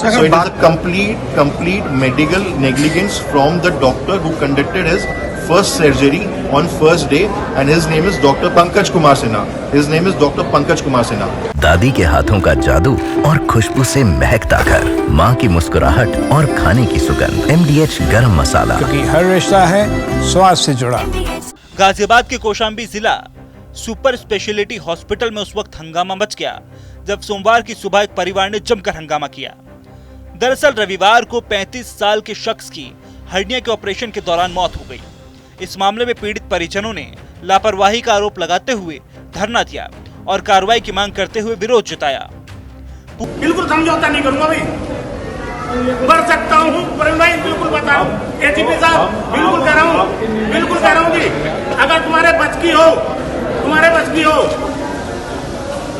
So it is a complete medical negligence from the doctor who conducted his first surgery on first day, and his name is Dr. Pankaj Kumar Sinha. His name is Dr. Pankaj Kumar Sinha. दादी के हाथों का जादू और खुशबू से महकता घर, माँ की मुस्कुराहट और खाने की सुगंध। MDH गरम मसाला, क्योंकि हर रिश्ता है स्वाद से जुड़ा। गाजियाबाद के कौशाम्बी जिला सुपर स्पेशलिटी हॉस्पिटल में उस वक्त हंगामा मच गया जब सोमवार की सुबह एक परिवार ने जमकर हंगामा किया। दरअसल रविवार को 35 साल के शख्स की हर्निया के ऑपरेशन के दौरान मौत हो गई। इस मामले में पीड़ित परिजनों ने लापरवाही का आरोप लगाते हुए धरना दिया और कार्रवाई की मांग करते हुए विरोध जताया। बिल्कुल समझौता नहीं करूंगा भाई, मर सकता हूँ पर मैं बिल्कुल बताऊं एजीपी साहब, बिल्कुल कह रहा हूँ जी, अगर तुम्हारे बच की हो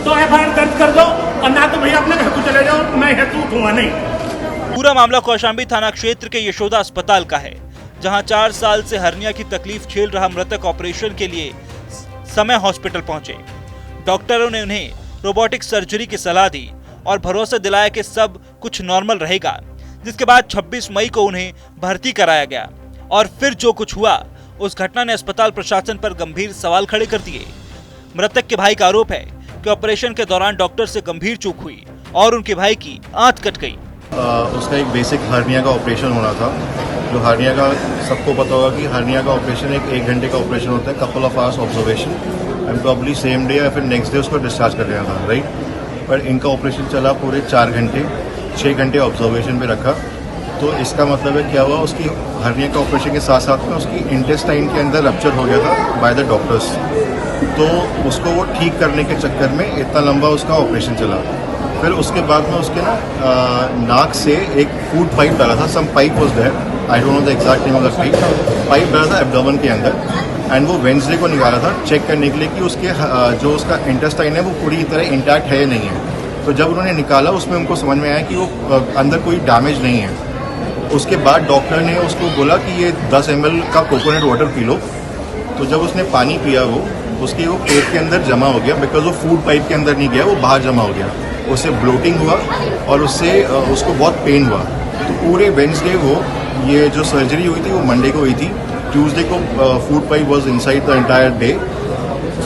तो एफआईआर दर्ज कर दो, और ना तो भैया अपने घर को चले जाओ, मैं हेतु दूंगा नहीं। पूरा मामला कौशाम्बी थाना क्षेत्र के यशोदा अस्पताल का है, जहां 4 साल से हर्निया की तकलीफ झेल रहा मृतक ऑपरेशन के लिए समय हॉस्पिटल पहुंचे। डॉक्टरों ने उन्हें रोबोटिक सर्जरी की सलाह दी और भरोसा दिलाया कि सब कुछ नॉर्मल रहेगा, जिसके बाद 26 मई को उन्हें भर्ती कराया गया। और फिर जो कुछ हुआ, उस घटना ने अस्पताल प्रशासन पर गंभीर सवाल खड़े कर दिए। मृतक के भाई का आरोप है कि ऑपरेशन के दौरान डॉक्टर से गंभीर चूक हुई और उनके भाई की आंत कट गई। उसका एक बेसिक हर्निया का ऑपरेशन होना था। जो हर्निया का सबको पता होगा कि हर्निया का ऑपरेशन एक घंटे का ऑपरेशन होता है, couple of hours observation, and probably same day या फिर नेक्स्ट डे उसको डिस्चार्ज कर देना था, राइट। पर इनका ऑपरेशन चला पूरे 4 घंटे, 6 घंटे ऑब्जर्वेशन पे रखा। तो इसका मतलब है क्या हुआ, उसकी हर्निया का ऑपरेशन के साथ साथ में उसकी इंटेस्टाइन के अंदर रप्चर हो गया था बाय द डॉक्टर्स। तो उसको वो ठीक करने के चक्कर में इतना लंबा उसका ऑपरेशन चला। फिर उसके बाद में उसके नाक से एक फूड पाइप डाला था, some pipe was there, I don't know the exact name of the pipe डाला था एब्डोमेन के अंदर, एंड वो वेंसडे को निकाला था चेक करने के लिए कि उसके जो उसका इंटेस्टाइन है वो पूरी तरह इंटैक्ट है या नहीं है। तो जब उन्होंने निकाला उसमें उनको समझ में आया कि वो अंदर कोई डैमेज नहीं है। उसके बाद डॉक्टर ने उसको बोला कि ये 10 ml का कोकोनट वाटर पी लो। तो जब उसने पानी पिया वो पेट के अंदर जमा हो गया, बिकॉज वो फूड पाइप के अंदर नहीं गया, वो बाहर जमा हो गया। उससे ब्लोटिंग हुआ और उससे उसको बहुत पेन हुआ। तो पूरे वेंसडे ये जो सर्जरी हुई थी वो मंडे को हुई थी। ट्यूसडे को food pipe was inside the entire day.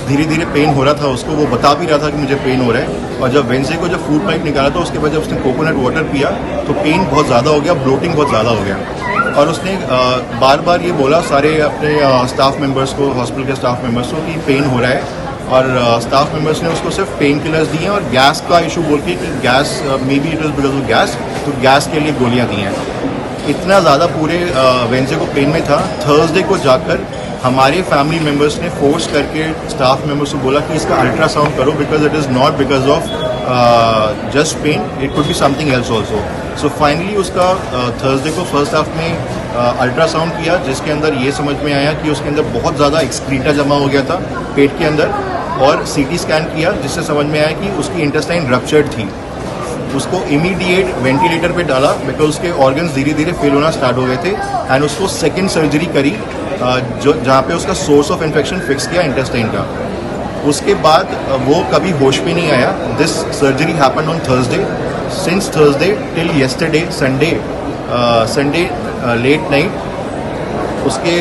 धीरे धीरे पेन हो रहा था उसको, वो बता भी रहा था कि मुझे पेन हो रहा है। और जब वेंसडे को जब फूड पाइप निकाला था उसके बाद जब उसने कोकोनट वाटर पिया तो पेन बहुत ज़्यादा हो गया, ब्लोटिंग बहुत ज़्यादा हो गया। और उसने बार बार ये बोला सारे अपने स्टाफ मेंबर्स को, हॉस्पिटल के स्टाफ मेंबर्स को, कि पेन हो रहा है। और स्टाफ मेंबर्स ने उसको सिर्फ पेन किलर्स दिए और गैस का इशू बोल के कि gas may be it is because of gas, तो गैस के लिए गोलियाँ दी हैं। इतना ज़्यादा पूरे वेंसडे को पेन में था। थर्सडे को जाकर हमारे फैमिली मेम्बर्स ने फोर्स करके स्टाफ मेम्बर्स को बोला कि इसका अल्ट्रासाउंड करो, because it is not because of just pain, it could be something else also. So finally उसका थर्सडे को फर्स्ट हाफ में अल्ट्रासाउंड किया, जिसके अंदर ये समझ में आया कि उसके अंदर बहुत ज़्यादा एक्सक्रीटा जमा हो गया था पेट के अंदर। और CT स्कैन किया, जिससे समझ में आया कि उसकी इंटेस्टाइन रप्चर्ड थी। उसको इमीडिएट वेंटिलेटर पे डाला, बिकॉज उसके ऑर्गन्स धीरे धीरे फेल होना स्टार्ट हो गए थे। एंड उसको सेकेंड सर्जरी करी, जहाँ पे उसका सोर्स ऑफ इन्फेक्शन फिक्स किया इंटेस्टाइन का। उसके बाद वो कभी होश में नहीं आया। This surgery happened on Thursday. Since Thursday till yesterday Sunday late night उसके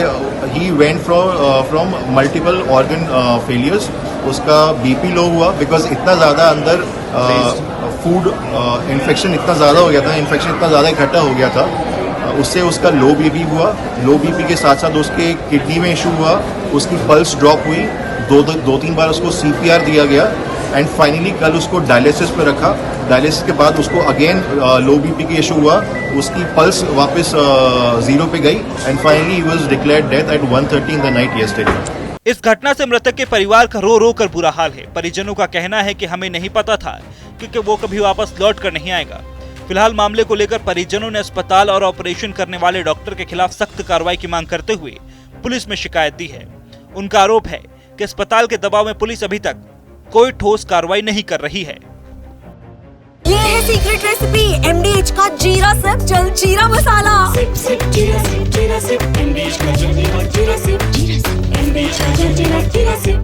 ही went from multiple organ failures. उसका BP लो हुआ, बिकॉज इतना ज़्यादा अंदर फूड इन्फेक्शन इतना ज़्यादा हो गया था, इन्फेक्शन इतना ज़्यादा इकट्ठा हो गया था, उससे उसका लो BP हुआ। लो BP के साथ साथ उसके किडनी में इशू हुआ, उसकी पल्स ड्रॉप हुई, 2-3 बार उसको CPR दिया गया। एंड फाइनली कल उसको डायलिसिस पे रखा। डायलिसिस के बाद उसको अगेन लो BP की इशू हुआ, उसकी पल्स वापस 0 पे गई, and finally he was declared death eight 1:30 in the night yesterday. इस घटना से मृतक के परिवार का रो रो कर बुरा हाल है। परिजनों का कहना है कि हमें नहीं पता था क्योंकि वो कभी वापस लौट कर नहीं आएगा। फिलहाल मामले को लेकर परिजनों ने अस्पताल और ऑपरेशन करने वाले डॉक्टर के खिलाफ सख्त कार्रवाई की मांग करते हुए पुलिस में शिकायत दी है। उनका आरोप है कि अस्पताल के दबाव में पुलिस अभी तक कोई ठोस कार्रवाई नहीं कर रही है। ये है सीक्रेट रेसिपी MDH का जीरा सब जलजीरा मसाला।